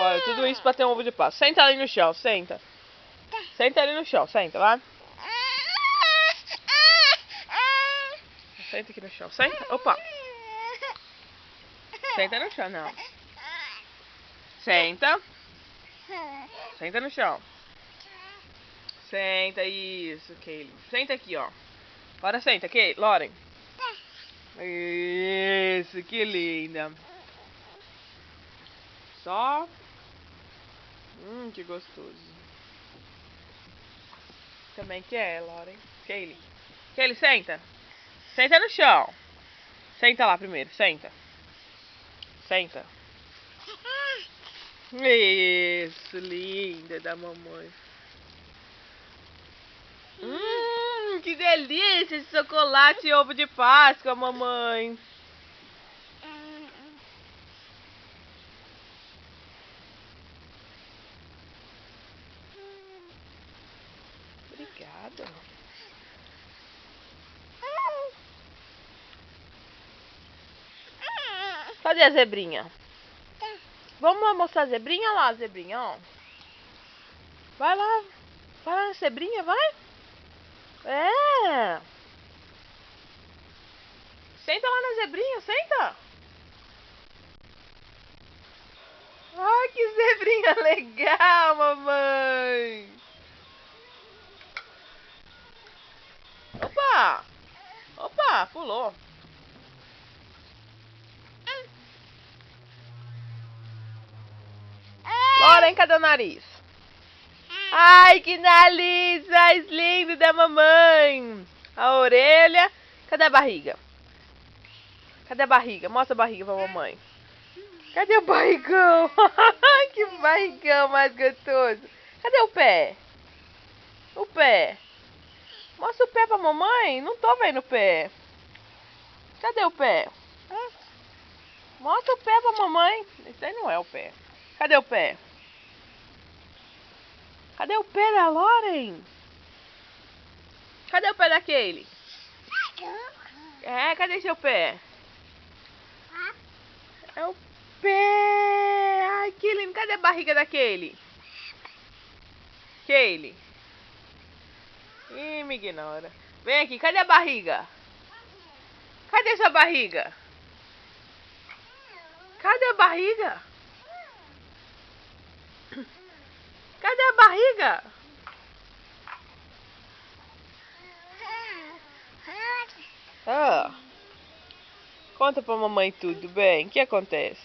Olha, tudo isso pra ter um ovo de Páscoa. Senta ali no chão, senta. Senta ali no chão, senta, vai. Senta aqui no chão, senta. Opa. Senta no chão, não. Senta. Senta no chão. Senta, isso, Kaylee. Senta aqui, ó. Agora senta, Kaylee, Lauren. Isso, que linda. Só. Que gostoso. Também quer, Lauren. Kaylee. Kaylee, senta. Senta no chão. Senta lá primeiro, senta. Senta. Isso, linda da mamãe. Que delícia esse chocolate e ovo de Páscoa, mamãe. Obrigada. Cadê a zebrinha? Vamos lá mostrar a zebrinha? Olha lá a zebrinha, ó. Vai lá. Vai lá na zebrinha, vai. É. Senta lá na zebrinha, senta. Ai, que zebrinha legal, mamãe. Opa. Opa, pulou. Lauren, cadê o nariz? Ai, que nariz mais lindo da mamãe. A orelha. Cadê a barriga? Cadê a barriga? Mostra a barriga pra mamãe. Cadê o barrigão? Que barrigão mais gostoso. Cadê o pé? O pé. Mostra o pé pra mamãe. Não tô vendo o pé. Cadê o pé? Mostra o pé pra mamãe. Esse aí não é o pé. Cadê o pé? Cadê o pé da Lauren? Cadê o pé da Kaylee? É, cadê seu pé? É o pé. Ai, que lindo. Cadê a barriga da Kaylee? Kaylee. Ih, me ignora. Vem aqui, cadê a barriga? Cadê sua barriga? Cadê a barriga? Cadê a barriga? Ah. Conta pra mamãe tudo, bem. O que acontece?